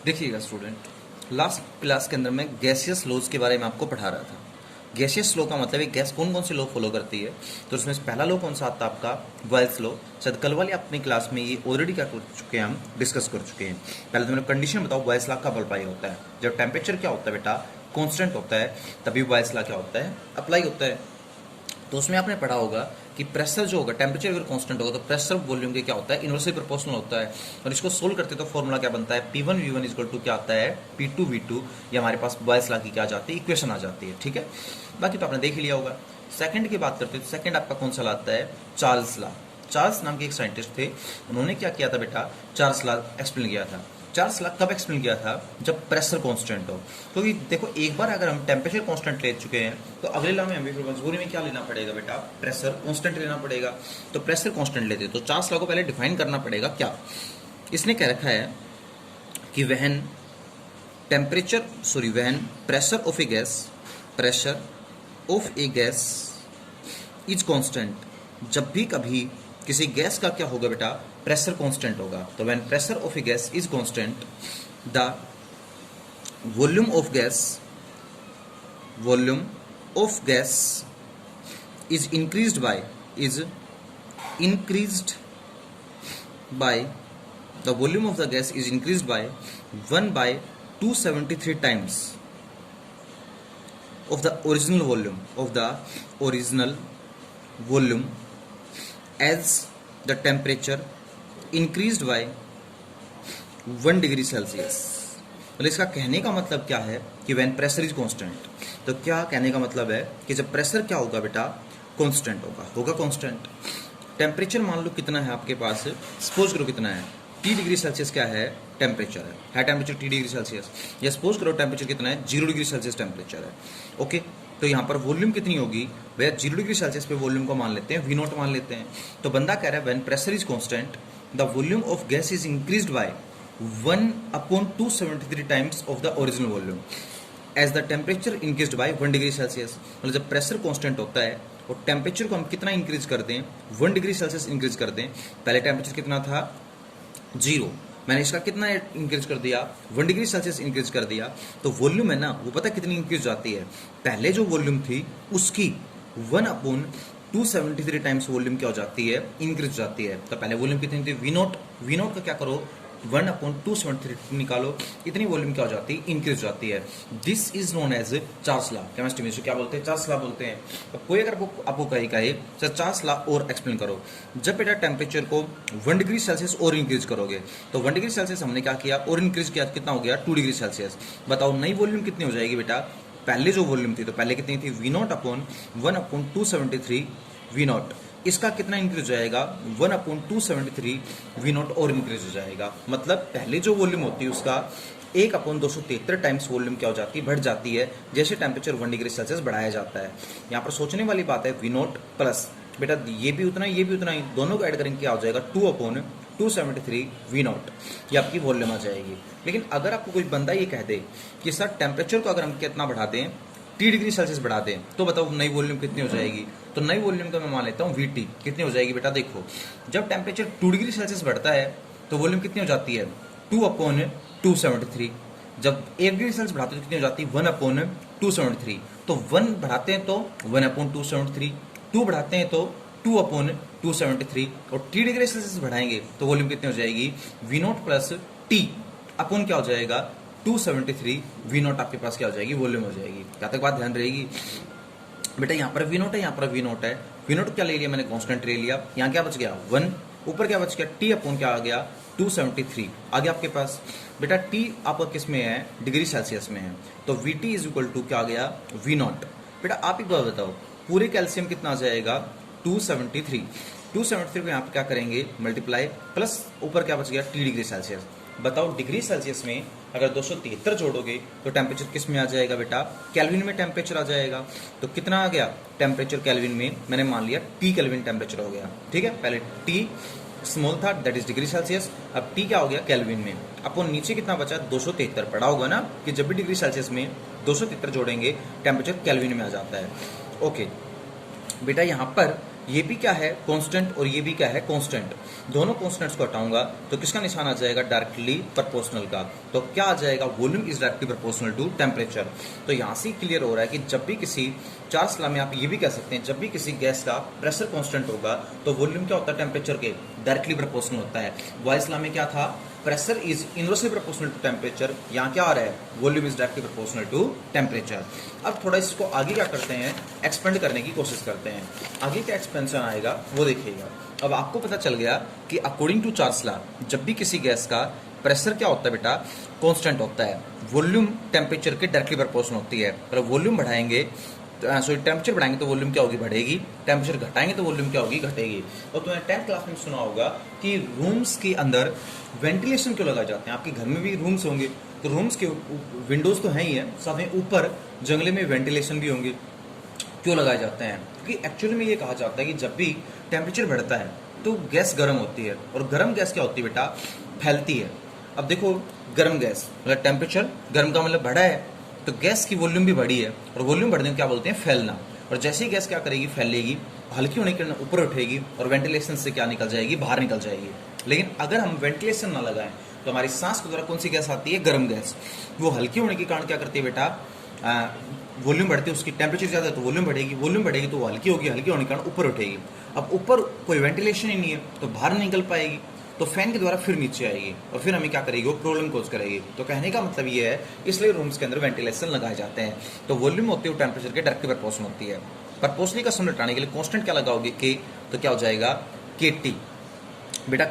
देखिएगा student, last class के अंदर मैं गैसियस लॉज के बारे में आपको पढ़ा रहा था। गैसियस लॉ का मतलब है गैस कौन कौन से लॉ फॉलो करती है। तो उसमें से पहला लॉ कौन सा आता है आपका, बॉयल्स लॉ। शायद कल वाली अपनी क्लास में ये ऑलरेडी क्या कर चुके हैं, हम डिस्कस कर चुके हैं। पहले तो मैंने कंडीशन बताओ बॉयल्स लॉ कब अप्लाई होता है। जब टेम्परेचर क्या होता है बेटा, कॉन्स्टेंट होता है, तभी बॉयल्स लॉ क्या होता है, अप्लाई होता है। तो उसमें आपने पढ़ा होगा कि प्रेशर जो होगा, टेम्परेचर अगर कांस्टेंट होगा तो प्रेशर वॉल्यूम के क्या होता है, इनवर्सली प्रोपोर्शनल होता है। और इसको सोल्व करते तो फॉर्मूला क्या बनता है, P1 V1 इक्वल टू क्या आता है, P2 V2। ये हमारे पास बॉयल्स लॉ की क्या आ जाती है, इक्वेशन आ जाती है। ठीक है, बाकी तो आपने देख ही लिया होगा। सेकंड की बात करते हैं तो सेकंड आपका कौन सा लॉ आता है, चार्ल्स लॉ। चार्ल्स नाम के एक साइंटिस्ट थे, उन्होंने क्या किया था बेटा, चार्ल्स लॉ एक्सप्लेन किया था। चार्ल्स लॉ कब एक्सप्लेन किया था, जब प्रेशर कांस्टेंट हो। क्योंकि देखो एक बार अगर हम टेम्परेचर कांस्टेंट ले चुके हैं तो अगले लॉ में हमें फिर मजबूरी में क्या लेना पड़ेगा बेटा, प्रेशर कांस्टेंट लेना पड़ेगा। तो प्रेशर कांस्टेंट लेते तो चार्ल्स लॉ को पहले डिफाइन करना पड़ेगा। क्या इसने कह रखा है कि वहन pressure of A gas, pressure of A gas is constant, जब भी कभी किसी गैस का क्या होगा बेटा, प्रेशर कांस्टेंट होगा। तो when pressure of A gas is constant, the volume of gas is increased by the volume of the gas is increased by 1 by 273 times of the original volume as the temperature increased by 1 degree Celsius. मतलब इसका कहने का मतलब क्या है कि when pressure is constant, तो क्या कहने का मतलब है कि जब प्रेशर क्या होगा बेटा, कांस्टेंट होगा कांस्टेंट। टेम्परेचर मान लो कितना है आपके पास, सपोज करो कितना है, T डिग्री सेल्सियस क्या है, टेम्परेचर है टेम्परेचर T डिग्री सेल्सियस। या सपोज करो टेम्परेचर कितना है, 0 डिग्री सेल्सियस टेम्परेचर है। ओके, तो यहाँ पर वॉल्यूम कितनी होगी भैया, 0 डिग्री सेल्सियस पे वॉल्यूम को मान लेते हैं V0 मान लेते हैं। तो बंदा कह रहा है when pressure is constant the volume of gas is increased by 1/273 times of the original volume as the temperature increased by 1 degree Celsius. मतलब जब प्रेशर कांस्टेंट होता है और टेम्परेचर को हम कितना इंक्रीज कर दें, 1 डिग्री सेल्सियस इंक्रीज कर दें। पहले टेम्परेचर कितना था, 0, मैंने इसका कितना इंक्रीज कर दिया, 1 डिग्री सेल्सियस इंक्रीज कर दिया। तो वॉल्यूम है ना, वो पता कितनी इंक्रीज जाती है, पहले जो वॉल्यूम थी उसकी 1/273 टाइम्स वॉल्यूम क्या हो जाती है, इंक्रीज जाती है। तो पहले वॉल्यूम कितनी थी, V0 का क्या करो, 1/273 निकालो, इतनी वॉल्यूम क्या हो जाती है, इंक्रीज जाती है। This is known as Charles law. Chemistry में क्या बोलते हैं, चार्ल्स लॉ बोलते हैं। तो कोई अगर आपको कहे सर चार्ल्स लॉ और एक्सप्लेन करो, जब बेटा टेम्परेचर को 1 डिग्री सेल्सियस और इंक्रीज करोगे, तो 1 डिग्री सेल्सियस हमने क्या किया और इंक्रीज किया, कितना हो गया, 2 डिग्री सेल्सियस। बताओ नई वॉल्यूम कितनी हो जाएगी बेटा, पहले जो वॉल्यूम थी, तो पहले कितनी थी, V0/1/273 V0, इसका कितना इंक्रीज हो जाएगा, 1/273 V0 और इंक्रीज हो जाएगा। मतलब पहले जो वॉल्यूम होती है उसका 1/273 टाइम्स वॉल्यूम क्या हो जाती है, बढ़ जाती है, जैसे टेम्परेचर 1 डिग्री सेल्सियस बढ़ाया जाता है। यहाँ पर सोचने वाली बात है, V0 प्लस बेटा ये भी उतना ही, दोनों को ऐड करेंगे क्या हो जाएगा, 2/273 V0, ये आपकी वॉल्यूम आ जाएगी। लेकिन अगर आपको कोई बंदा ये कह दे कि सर टेम्परेचर को अगर हम कितना बढ़ा दें, T डिग्री सेल्सियस बढ़ा दें, तो बताओ नई वॉल्यूम कितनी हो जाएगी। तो नई वॉल्यूम का मैं मान लेता हूँ VT, कितनी हो जाएगी बेटा, देखो जब टेम्परेचर 2 डिग्री सेल्सियस बढ़ता है तो वॉल्यूम कितनी हो जाती है, 2/273। जब 1 डिग्री सेल्सियस बढ़ाते हैं तो कितनी हो जाती है, 1/273। तो 1 बढ़ाते हैं तो 1/273, 2 बढ़ाते हैं तो 2/273, और T डिग्री सेल्सियस बढ़ाएंगे तो वॉल्यूम कितनी हो जाएगी, V0 प्लस T अपॉन क्या हो जाएगा, 273 V0 आपके पास क्या हो जाएगी, वॉल्यूम हो जाएगी। क्या तक बात ध्यान रहेगी बेटा, यहाँ पर V0 है, यहाँ पर V0 है। V0 क्या ले लिया मैंने, कांस्टेंट ले लिया। यहाँ क्या बच गया, 1, ऊपर क्या बच गया, T अपॉन क्या आ गया, 273 आ गया आपके पास। बेटा T आपका किस में है, डिग्री सेल्सियस में है, तो VT इज इक्वल टू क्या आ गया, V0। बेटा आप एक बात बताओ, पूरे कैल्शियम कितना आ जाएगा, 273 को यहाँ पर क्या करेंगे, मल्टीप्लाई, प्लस ऊपर क्या बच गया, T डिग्री सेल्सियस। बताओ डिग्री सेल्सियस में अगर 273 जोड़ोगे तो टेम्परेचर किस में आ जाएगा बेटा, केल्विन में टेम्परेचर आ जाएगा। तो कितना आ गया टेम्परेचर केल्विन में, मैंने मान लिया T केल्विन टेम्परेचर हो गया। ठीक है, पहले T स्मॉल था, दैट इज डिग्री सेल्सियस, अब T क्या हो गया, केल्विन में। अपन नीचे कितना बचा, 273। पढ़ा होगा ना कि जब भी डिग्री सेल्सियस में 273 जोड़ेंगे टेम्परेचर केल्विन में आ जाता है। ओके बेटा यहाँ पर ये भी क्या है कांस्टेंट और ये भी क्या है कांस्टेंट, दोनों कांस्टेंट्स को हटाऊंगा तो किसका निशान आ जाएगा डायरेक्टली प्रोपोर्शनल का। तो क्या आ जाएगा volume is directly proportional to temperature. तो यहाँ से क्लियर हो रहा है कि जब भी किसी चार्ल्स लॉ में आप ये भी कह सकते हैं जब भी किसी गैस का प्रेशर कांस्टेंट होगा तो वॉल्यूम क्या होता है टेम्परेचर के डायरेक्टली प्रोपोर्शनल होता है। बॉयल्स लॉ में क्या था pressure is inversely proportional to temperature, यहाँ क्या आ रहा है volume is directly proportional to temperature. अब थोड़ा इसको आगे क्या करते हैं एक्सपेंड करने की कोशिश करते हैं, आगे क्या एक्सपेंशन आएगा वो देखिएगा। अब आपको पता चल गया कि अकॉर्डिंग टू चार्ल्स लॉ जब भी किसी गैस का प्रेशर क्या होता है बेटा कांस्टेंट होता है, वॉल्यूम टेम्परेचर के डायरेक्टली प्रोपोर्शनल होती है। अगर वॉल्यूम बढ़ाएंगे सॉरी टेम्परेचर बढ़ाएंगे तो वॉल्यूम क्या होगी बढ़ेगी, टेम्परेचर घटाएंगे तो वॉल्यूम क्या होगी घटेगी। और तुमने 10th क्लास में सुना होगा कि रूम्स के अंदर वेंटिलेशन क्यों लगाए जाते हैं। आपके घर में भी रूम्स होंगे तो रूम्स के विंडोज तो हैं ही है, साथ में ऊपर जंगले में वेंटिलेशन भी होंगे। क्यों लगाए जाते हैं क्योंकि एक्चुअली में ये कहा जाता है कि जब भी टेम्परेचर बढ़ता है तो गैस गर्म होती है और गर्म गैस क्या होती है बेटा फैलती है। अब देखो गर्म गैस मतलब टेम्परेचर गर्म का मतलब बढ़ा है तो गैस की वॉल्यूम भी बढ़ी है और वॉल्यूम बढ़ने को क्या बोलते हैं फैलना। और जैसे ही गैस क्या करेगी फैलेगी, हल्की होने के ऊपर उठेगी और वेंटिलेशन से क्या निकल जाएगी बाहर निकल जाएगी। लेकिन अगर हम वेंटिलेशन ना लगाएं तो हमारी सांस के द्वारा कौन सी गैस आती है गर्म गैस, वो हल्की होने के कारण क्या करती है बेटा वॉल्यूम बढ़ती है, उसकी टेम्परेचर ज़्यादा है तो वॉल्यूम बढ़ेगी तो वो हल्की होगी, हल्की होने के कारण ऊपर उठेगी। अब ऊपर कोई वेंटिलेशन ही नहीं है तो बाहर नहीं निकल पाएगी तो फैन के द्वारा फिर नीचे आएगी और फिर हमें क्या करेगी वो प्रॉब्लम कोज करेगी। तो कहने का मतलब ये है इसलिए रूम्स के अंदर वेंटिलेशन लगाए जाते हैं। तो वॉल्यूम होती है वो टेम्परेचर के डायरेक्टली प्रोपोर्शनल होती है। प्रोपोर्शनली का सम लटाने के लिए कांस्टेंट क्या लगाओगे के, तो क्या हो जाएगा के टी बेटा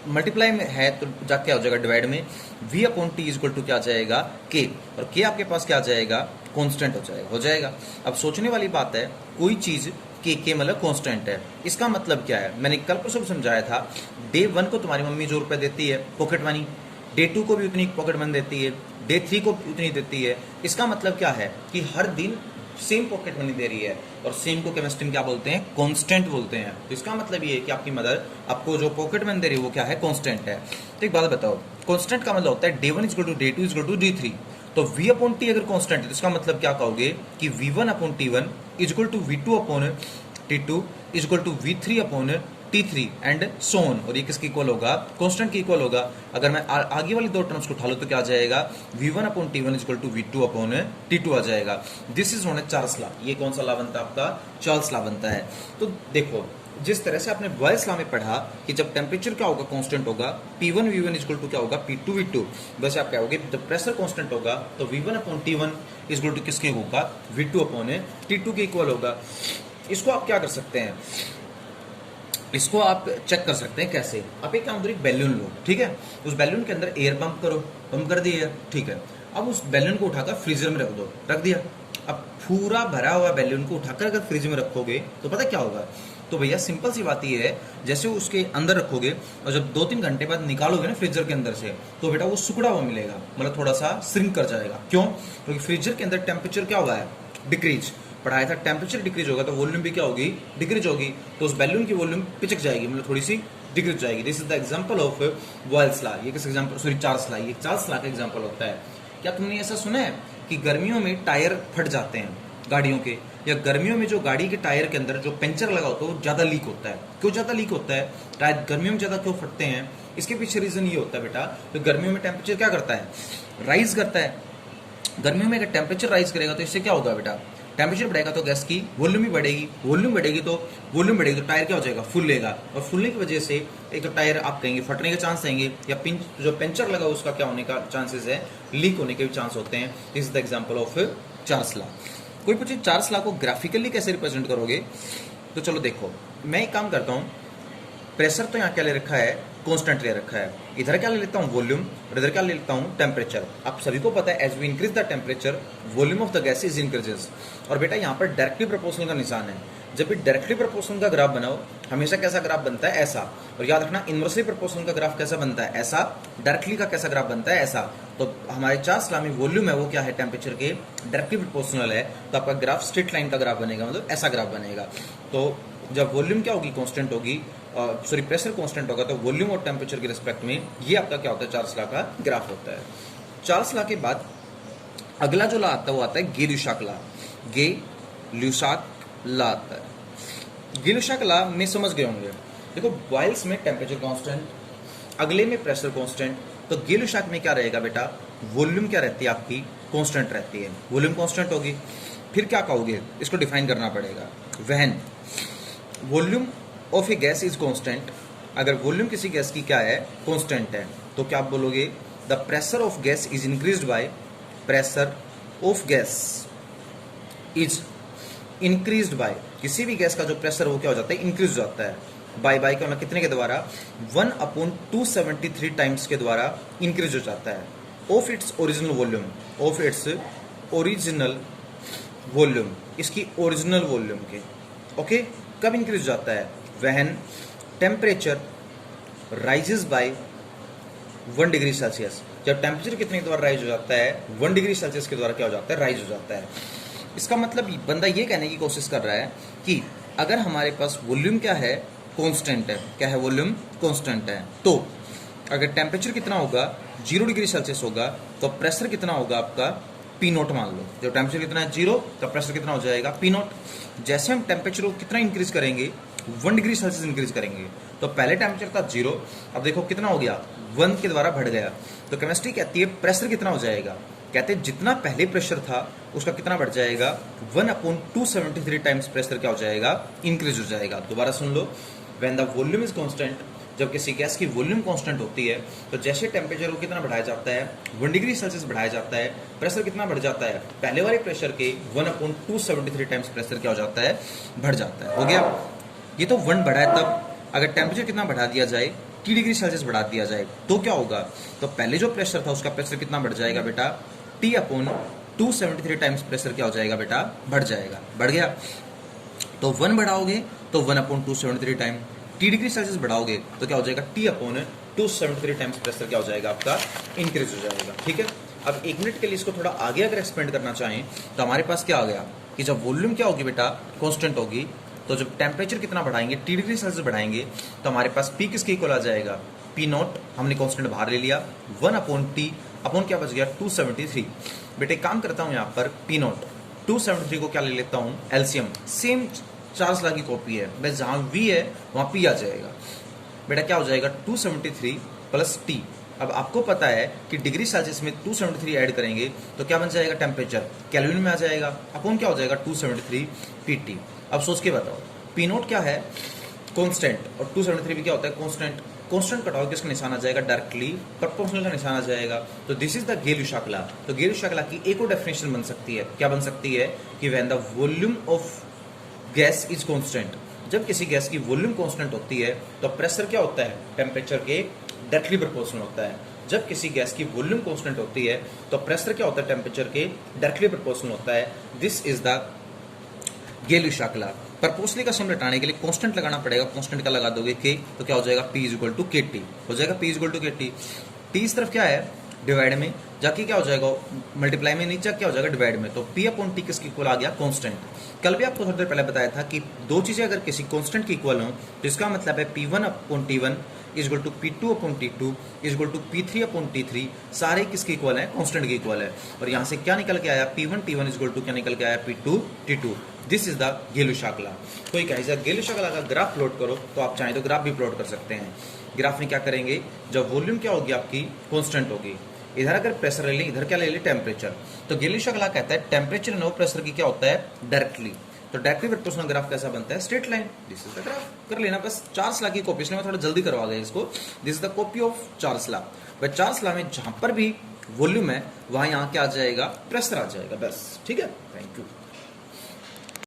मल्टीप्लाई में है तो जाके क्या हो जाएगा डिवाइड में v upon T equal to क्या आ जाएगा के, और के आपके पास क्या आ जाएगा कांस्टेंट हो जाएगा। अब सोचने वाली बात है कोई चीज़ के मतलब कांस्टेंट है, इसका मतलब क्या है मैंने कल परसों समझाया था। डे 1 को तुम्हारी मम्मी जो रुपए देती है पॉकेट मनी, डे 2 को भी उतनी पॉकेट मनी देती है, डे 3 को भी उतनी देती है। इसका मतलब क्या है कि हर दिन सेम पॉकेट मनी दे रही है और सेम को केमिस्ट्री में क्या बोलते हैं कांस्टेंट बोलते हैं। तो इसका मतलब ये है कि आपकी मदर आपको जो पॉकेट मनी दे रही है वो क्या है कांस्टेंट है। तो एक बात बताओ कांस्टेंट का मतलब होता है D 1 equal to D 2 equal to D 3। तो v अपॉन टी अगर कांस्टेंट है तो इसका मतलब क्या कहोगे कि v1 upon t1 equal to v2 upon t2 equal to v3 upon t3 and so on. और ये किसके इक्वल होगा कांस्टेंट के इक्वल होगा। अगर मैं आगे वाली दो टर्म्स को उठा लूं तो क्या आ जाएगा v1 upon t1 equal to v2 upon t2 आ जाएगा। This is known as Charles law. ये कौन सा लॉ बनता है आपका चार्ल्स लॉ बनता है। तो देखो जिस तरह से आपने बॉयल्स लॉ में पढ़ा कि जब टेम्परेचर क्या होगा कांस्टेंट होगा P1 V1 इक्वल टू क्या होगा P2 V2, वैसे आप क्या होगे जब प्रेशर कांस्टेंट होगा तो V1 upon T1 equal to किसके होगा V2 अपॉन T2 के इक्वल होगा। इसको आप क्या कर सकते हैं इसको आप चेक कर सकते हैं कैसे। आप एक काम करो एक बैलून लो, ठीक है, उस बैलून के अंदर एयर पंप करो, पंप कर दिया, ठीक है। अब उस बैलून को उठाकर फ्रीजर में रख दो, रख दिया। अब पूरा भरा हुआ बैलून को उठाकर अगर फ्रिज में रखोगे तो पता क्या होगा। तो भैया सिंपल सी बात ये है जैसे उसके अंदर रखोगे और जब 2-3 घंटे बाद निकालोगे ना फ्रीजर के अंदर से तो बेटा वो सुखड़ा हुआ मिलेगा, मतलब थोड़ा सा श्रिंक कर जाएगा। क्यों? क्योंकि फ्रीजर के अंदर टेम्परेचर क्या हुआ है डिक्रीज पढ़ाया था, टेम्परेचर डिक्रीज होगा तो वॉल्यूम भी क्या होगी डिक्रीज होगी, तो उस बैलून की वॉल्यूम पिचक जाएगी, मतलब थोड़ी सी डिक्रीज जाएगी। This is the example of Boyle's law. ये किस एग्जांपल सॉरी चार्ल्स लॉ, ये चार्ल्स लॉ का एग्जांपल होता है। क्या तुमने ऐसा सुना है कि गर्मियों में टायर फट जाते हैं गाड़ियों के, या गर्मियों में जो गाड़ी के टायर के अंदर जो पंचर लगा होता है वो ज़्यादा लीक होता है। क्यों ज़्यादा लीक होता है, टायर गर्मियों में ज़्यादा क्यों फटते हैं? इसके पीछे रीज़न ये होता है बेटा, तो गर्मियों में टेम्परेचर क्या करता है राइज करता है। गर्मियों में अगर टेम्परेचर राइज करेगा तो इससे क्या होगा बेटा, टेम्परेचर बढ़ेगा तो गैस की वॉल्यूम भी बढ़ेगी, वॉल्यूम बढ़ेगी तो टायर क्या हो जाएगा फूलेगा, और फूलने की वजह से एक तो टायर आप कहेंगे फटने के चांस रहेंगे, या पिंच जो पंचर लगा उसका क्या होने का चांसेस है लीक होने के भी चांस होते हैं। This is the example of Charles law. कोई पूछे चार्ल्स लॉ को ग्राफिकली कैसे रिप्रेजेंट करोगे, तो चलो देखो मैं एक काम करता हूँ। प्रेशर तो यहाँ क्या ले रखा है कांस्टेंट ले रखा है, इधर क्या ले लेता हूँ वॉल्यूम और इधर क्या ले लेता हूँ टेम्परेचर। आप सभी को पता है as we increase the temperature volume of the gas is increases. और बेटा यहाँ पर डायरेक्टली प्रोपोर्शनल का निशान है। जब भी डायरेक्टली प्रोपोर्शनल का ग्राफ बनाओ हमेशा कैसा ग्राफ बनता है ऐसा, और याद रखना इनवर्सली प्रोपोर्शनल का ग्राफ कैसा बनता है ऐसा, डायरेक्टली का कैसा ग्राफ बनता है ऐसा। तो हमारे चार्ल्स लॉ में वॉल्यूम है वो क्या है टेम्परेचर के डायरेक्टली प्रोपोर्शनल है, तो आपका ग्राफ स्ट्रेट लाइन का ग्राफ बनेगा, मतलब ऐसा ग्राफ बनेगा। तो जब वॉल्यूम क्या होगी कांस्टेंट होगी, सॉरी प्रेशर कांस्टेंट होगा, तो वॉल्यूम और टेम्परेचर के रिस्पेक्ट में ये आपका क्या होता है चार्ल्स लॉ का ग्राफ होता है। चार्ल्स लॉ के बाद अगला जो लॉ आता है वो आता है गे ल्यूसाक लॉ। गे ल्यूसाक लॉ आता है। गिलुशा लॉ में समझ गए होंगे। देखो बॉयल्स में टेम्परेचर कांस्टेंट, अगले में प्रेशर कांस्टेंट, तो गिलुशा में क्या रहेगा बेटा, वॉल्यूम क्या रहती है आपकी, कांस्टेंट रहती है, वॉल्यूम कांस्टेंट होगी। फिर क्या कहोगे, इसको डिफाइन करना पड़ेगा। When volume of A gas is constant, अगर वॉल्यूम किसी गैस की क्या है, कांस्टेंट है, तो क्या आप बोलोगे, the pressure of gas is increased by, pressure of gas is increased by, किसी भी गैस का जो प्रेशर वो क्या हो जाता है, इंक्रीज हो जाता है। बाय बाय का मतलब कितने के द्वारा, 1/273 टाइम्स के द्वारा इंक्रीज हो जाता है। Of its original volume, of its original volume, इसकी ओरिजिनल वॉल्यूम के, ओके कब इंक्रीज हो जाता है, when temperature rises by 1 degree Celsius, जब टेम्परेचर कितने के द्वारा राइज हो जाता है, 1 डिग्री सेल्सियस के द्वारा क्या हो जाता है, राइज हो जाता है। इसका मतलब बंदा ये कहने की कोशिश कर रहा है कि अगर हमारे पास वॉल्यूम क्या है, कांस्टेंट है, क्या है, वॉल्यूम कांस्टेंट है, तो अगर टेम्परेचर कितना होगा, 0 डिग्री सेल्सियस होगा, तो प्रेशर कितना होगा आपका, पी नोट मान लो। जब टेम्परेचर कितना है 0, तो प्रेशर कितना हो जाएगा, पी नोट। जैसे हम टेम्परेचर को कितना इंक्रीज करेंगे, 1 डिग्री सेल्सियस इंक्रीज करेंगे, तो पहले टेम्परेचर था 0, अब देखो कितना हो गया, 1 के द्वारा बढ़ गया। तो केमिस्ट्री कहती है प्रेशर कितना हो जाएगा, कहते हैं जितना पहले प्रेशर था उसका कितना बढ़ जाएगा, 1/273 टाइम्स प्रेशर क्या हो जाएगा, इंक्रीज हो जाएगा। दोबारा सुन लो, when the volume is constant, जब किसी गैस की वॉल्यूम कांस्टेंट होती है, तो जैसे टेम्परेचर को कितना बढ़ाया जाता है, 1 डिग्री सेल्सियस बढ़ाया जाता है, प्रेशर कितना बढ़ जाता है, पहले वाले प्रेशर के 1/273 टाइम्स प्रेशर क्या हो जाता है, बढ़ जाता है। हो गया, ये तो 1 बढ़ा है। तब अगर टेम्परेचर कितना बढ़ा दिया जाए, T डिग्री सेल्सियस बढ़ा दिया जाए, तो क्या होगा, तो पहले जो प्रेशर था उसका प्रेशर कितना बढ़ जाएगा बेटा, T/273 टाइम्स प्रेशर क्या हो जाएगा बेटा, बढ़ जाएगा। बढ़ गया, तो 1 बढ़ाओगे तो 1/273 टाइम, T डिग्री सेल्सियस बढ़ाओगे तो क्या हो जाएगा, T/273 टाइम्स प्रेशर क्या हो जाएगा आपका, इंक्रीज हो जाएगा। ठीक है, अब 1 मिनट के लिए इसको थोड़ा आगे अगर एक्सपेंड करना चाहें, तो हमारे पास क्या आ गया कि जब वॉल्यूम क्या होगी बेटा, कांस्टेंट होगी, तो जब टेम्परेचर कितना बढ़ाएंगे, T डिग्री सेल्सियस बढ़ाएंगे, तो हमारे पास P किसके इक्वल आ जाएगा, P नॉट, हमने कांस्टेंट बाहर ले लिया, 1/T अपॉन क्या बच गया, 273। बेटे काम करता हूँ यहाँ पर, P नॉट 273 को क्या ले लेता हूँ, एलसीएम, सेम चार्ल्स लॉ की कॉपी है, बस जहाँ V है वहाँ P आ जाएगा। बेटा क्या हो जाएगा, 273 प्लस T। अब आपको पता है कि डिग्री सेल्सियस में 273 ऐड करेंगे तो क्या बन जाएगा, टेम्परेचर केल्विन में आ जाएगा, अपॉन क्या हो जाएगा, 273 PT। अब सोच के बताओ, P नोट क्या है, कांस्टेंट, और 273 भी क्या होता है, कांस्टेंट। कांस्टेंट कटाओ किसका निशान आ जाएगा, डायरेक्टली प्रोपोर्शनल का निशान आ जाएगा। तो this is the Gay Lussac law. तो गिलुशा लॉ की एक और डेफिनेशन बन सकती है, क्या बन सकती है, कि when the volume of gas is constant, जब किसी गैस की वॉल्यूम कांस्टेंट होती है तो प्रेशर क्या होता है, टेम्परेचर के डायरेक्टली प्रोपोर्शनल होता है। जब किसी गैस की वॉल्यूम कांस्टेंट होती है तो प्रेशर क्या होता है, टेम्परेचर के डायरेक्टली प्रोपोर्शनल होता है। This is the Gay Lussac law. Proportional का सम लटाने के लिए कांस्टेंट लगाना पड़ेगा, कांस्टेंट का लगा दोगे के, तो क्या हो जाएगा, P = KT हो जाएगा, P = KT। T इस तरफ क्या है, डिवाइड में जाके क्या हो जाएगा, मल्टीप्लाई में नीचे क्या हो जाएगा, डिवाइड में। तो P/T किसके इक्वल आ गया, कांस्टेंट। कल भी आपको थोड़ी देर पहले बताया था कि दो चीजें अगर किसी कांस्टेंट की इक्वल हो तो इसका मतलब है P1/T1 = P2/T2 = P3/T3, सारे किसके इक्वल है, कांस्टेंट के इक्वल है। और यहाँ से क्या निकल के आया, P1/T1 = क्या निकल के आया, P2/T2। This is the Gay Lussac law. कोई कहे गिलुशा लॉ का ग्राफ प्लॉट करो, तो आप चाहें तो ग्राफ भी प्लॉट कर सकते हैं। ग्राफ में क्या करेंगे, जब वॉल्यूम क्या होगी आपकी, कांस्टेंट होगी, इधर अगर प्रेशर ले लें, इधर क्या ले लें, टेम्परेचर। तो गिलुशा लॉ कहता है टेम्परेचर नो प्रेशर की क्या होता है, डायरेक्टली। तो डायरेक्टली प्रोपोर्शनल ग्राफ कैसा बनता है, straight line. This is the graph, कर लेना बस। चार्ल्स लॉ की कॉपी, इसलिए मैं थोड़ा जल्दी करवा गया इसको। This is the copy of Charles law. But Charles law में जहां पर भी वॉल्यूम है वहां यहाँ क्या आ जाएगा, प्रेशर आ जाएगा, बस। ठीक है, थैंक यू।